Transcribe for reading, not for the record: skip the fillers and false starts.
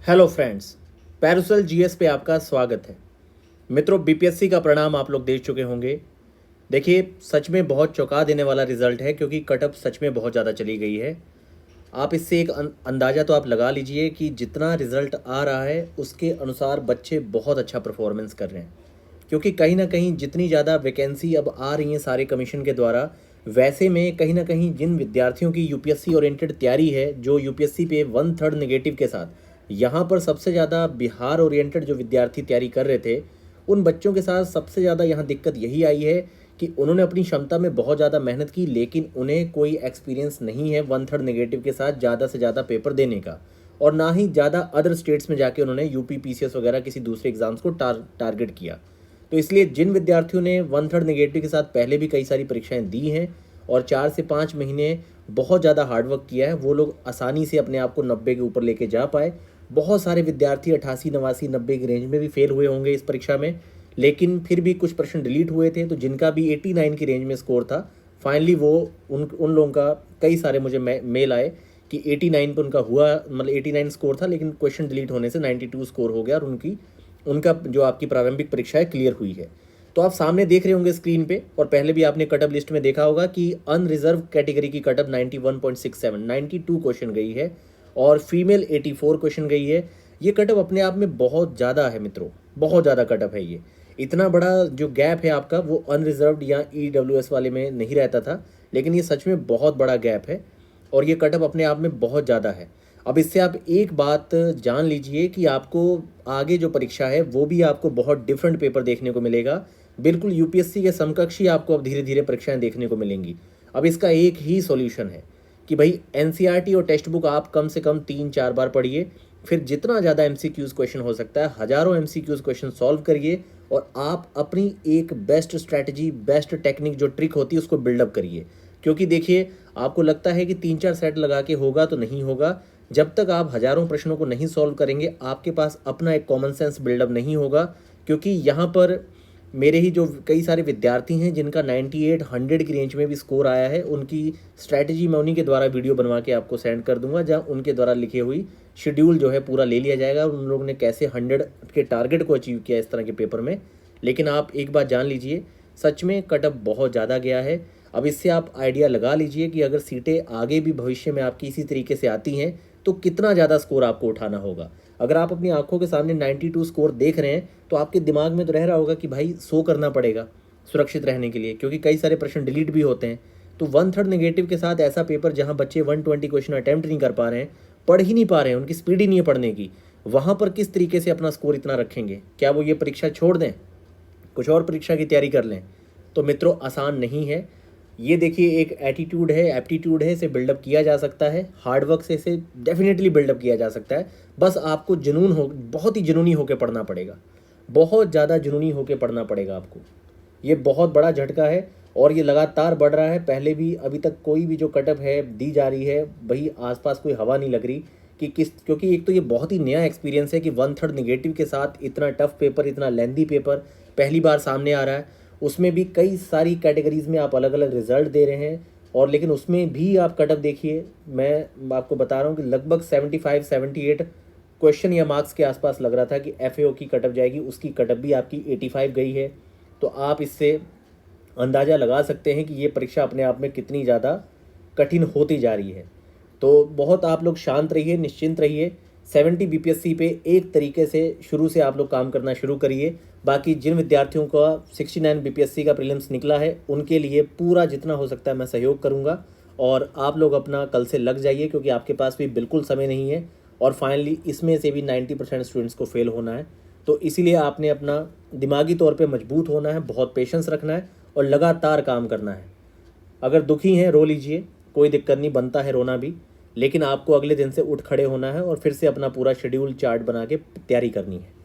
Hello friends, पैरुसल GS पे आपका स्वागत है। मित्रों, बीपीएससी का परिणाम आप लोग देख चुके होंगे। देखिए, सच में बहुत चौंका देने वाला रिजल्ट है क्योंकि कटअप सच में बहुत ज़्यादा चली गई है। आप इससे एक अंदाज़ा तो आप लगा लीजिए कि जितना रिजल्ट आ रहा है उसके अनुसार बच्चे बहुत अच्छा परफॉर्मेंस कर रहे हैं, क्योंकि कहीं ना कहीं जितनी ज़्यादा वैकेंसी अब आ रही हैं सारे कमीशन के द्वारा, वैसे में कहीं ना कहीं जिन विद्यार्थियों की यूपीएससी ओरिएंटेड तैयारी है, जो यूपीएससी पे 1/3 नेगेटिव के साथ यहाँ पर सबसे ज़्यादा बिहार ओरिएंटेड जो विद्यार्थी तैयारी कर रहे थे, उन बच्चों के साथ सबसे ज़्यादा यहाँ दिक्कत यही आई है कि उन्होंने अपनी क्षमता में बहुत ज़्यादा मेहनत की, लेकिन उन्हें कोई एक्सपीरियंस नहीं है 1/3 नेगेटिव के साथ ज़्यादा से ज़्यादा पेपर देने का, और ना ही ज़्यादा अदर स्टेट्स में जाके उन्होंने यूपी पीसीएस वगैरह किसी दूसरे एग्जाम्स को टारगेट किया। तो इसलिए जिन विद्यार्थियों ने 1/3 नेगेटिव के साथ पहले भी कई सारी परीक्षाएं दी हैं और 4 से 5 महीने बहुत ज़्यादा हार्डवर्क किया है, वो लोग आसानी से अपने आप को 90 के ऊपर लेके जा पाए। बहुत सारे विद्यार्थी 88, 89, 90 की रेंज में भी फेल हुए होंगे इस परीक्षा में, लेकिन फिर भी कुछ प्रश्न डिलीट हुए थे, तो जिनका भी 89 की रेंज में स्कोर था, फाइनली वो उन लोगों का कई सारे मुझे मेल आए कि 89 पर उनका हुआ, मतलब 89 स्कोर था, लेकिन क्वेश्चन डिलीट होने से 92 स्कोर हो गया और उनका जो आपकी प्रारंभिक परीक्षा है क्लियर हुई है। तो आप सामने देख रहे होंगे स्क्रीन पे, और पहले भी आपने कटअप लिस्ट में देखा होगा कि अनरिजर्व कैटेगरी की कटअप 91.67 92 क्वेश्चन गई है, और फीमेल 84 क्वेश्चन गई है। ये कटअप अपने आप में बहुत ज़्यादा है मित्रों, बहुत ज़्यादा कटअप है ये। इतना बड़ा जो गैप है आपका, वो अनरिजर्व्ड या ईडब्ल्यूएस वाले में नहीं रहता था, लेकिन ये सच में बहुत बड़ा गैप है और ये कटअप अपने आप में बहुत ज़्यादा है। अब इससे आप एक बात जान लीजिए कि आपको आगे जो परीक्षा है वो भी आपको बहुत डिफरेंट पेपर देखने को मिलेगा। बिल्कुल यूपीएससी के समकक्ष ही आपको अब धीरे धीरे परीक्षाएं देखने को मिलेंगी। अब इसका एक ही सॉल्यूशन है कि भाई एनसीईआरटी और टेक्स्ट बुक आप कम से कम 3-4 बार पढ़िए, फिर जितना ज़्यादा एमसीक्यूज़ क्वेश्चन हो सकता है, हज़ारों एमसीक्यूज़ क्वेश्चन सॉल्व करिए, और आप अपनी एक बेस्ट स्ट्रैटेजी, बेस्ट टेक्निक जो ट्रिक होती है उसको बिल्डअप करिए। क्योंकि देखिए, आपको लगता है कि 3-4 सेट लगा के होगा, तो नहीं होगा। जब तक आप हज़ारों प्रश्नों को नहीं सॉल्व करेंगे, आपके पास अपना एक कॉमन सेंस बिल्डअप नहीं होगा। क्योंकि यहाँ पर मेरे ही जो कई सारे विद्यार्थी हैं जिनका 98, 100 की रेंज में भी स्कोर आया है, उनकी स्ट्रैटेजी मैं उन्हीं के द्वारा वीडियो बनवा के आपको सेंड कर दूंगा, जहाँ उनके द्वारा लिखी हुई शेड्यूल जो है पूरा ले लिया जाएगा, और उन लोगों ने कैसे 100 के टारगेट को अचीव किया इस तरह के पेपर में। लेकिन आप एक बात जान लीजिए, सच में कटअप बहुत ज़्यादा गया है। अब इससे आप आइडिया लगा लीजिए कि अगर सीटें आगे भी भविष्य में आपकी इसी तरीके से आती हैं, तो कितना ज़्यादा स्कोर आपको उठाना होगा। अगर आप अपनी आंखों के सामने 92 स्कोर देख रहे हैं, तो आपके दिमाग में तो रह रहा होगा कि भाई 100 करना पड़ेगा सुरक्षित रहने के लिए, क्योंकि कई सारे प्रश्न डिलीट भी होते हैं। तो 1/3 नेगेटिव के साथ ऐसा पेपर जहां बच्चे 120 क्वेश्चन अटैम्प्ट नहीं कर पा रहे हैं, पढ़ ही नहीं पा रहे हैं, उनकी स्पीड ही नहीं है पढ़ने की, वहाँ पर किस तरीके से अपना स्कोर इतना रखेंगे? क्या वो ये परीक्षा छोड़ दें, कुछ और परीक्षा की तैयारी कर लें? तो मित्रों, आसान नहीं है ये। देखिए, एक एटीट्यूड है, एप्टीट्यूड है, इसे बिल्डअप किया जा सकता है, हार्डवर्क से इसे डेफिनेटली बिल्डअप किया जा सकता है। बस आपको जुनून हो, बहुत ही जुनूनी होकर पढ़ना पड़ेगा, बहुत ज़्यादा जुनूनी होकर पढ़ना पड़ेगा आपको। ये बहुत बड़ा झटका है और ये लगातार बढ़ रहा है। पहले भी अभी तक कोई भी जो कटअप है दी जा रही है, वही आसपास कोई हवा नहीं लग रही कि किस, क्योंकि एक तो ये बहुत ही नया एक्सपीरियंस है कि 1/3 नेगेटिव के साथ इतना टफ पेपर, इतना लेंदी पेपर पहली बार सामने आ रहा है। उसमें भी कई सारी कैटेगरीज में आप अलग अलग रिजल्ट दे रहे हैं, और लेकिन उसमें भी आप कटअप देखिए, मैं आपको बता रहा हूँ कि लगभग 75-78 क्वेश्चन या मार्क्स के आसपास लग रहा था कि एफएओ की कटअप जाएगी, उसकी कटअप भी आपकी 85 गई है। तो आप इससे अंदाज़ा लगा सकते हैं कि ये परीक्षा अपने आप में कितनी ज़्यादा कठिन होती जा रही है। तो बहुत आप लोग शांत रहिए, निश्चिंत रहिए। 70 बीपीएससी पे एक तरीके से शुरू से आप लोग काम करना शुरू करिए। बाकी जिन विद्यार्थियों का 69 बीपीएससी का प्रीलिम्स निकला है, उनके लिए पूरा जितना हो सकता है मैं सहयोग करूंगा, और आप लोग अपना कल से लग जाइए, क्योंकि आपके पास भी बिल्कुल समय नहीं है, और फाइनली इसमें से भी 90% स्टूडेंट्स को फेल होना है। तो इसीलिए आपने अपना दिमागी तौर पे मजबूत होना है, बहुत पेशेंस रखना है और लगातार काम करना है। अगर दुखी हैं, रो लीजिए, कोई दिक्कत नहीं, बनता है रोना भी, लेकिन आपको अगले दिन से उठ खड़े होना है और फिर से अपना पूरा शेड्यूल चार्ट बना के तैयारी करनी है।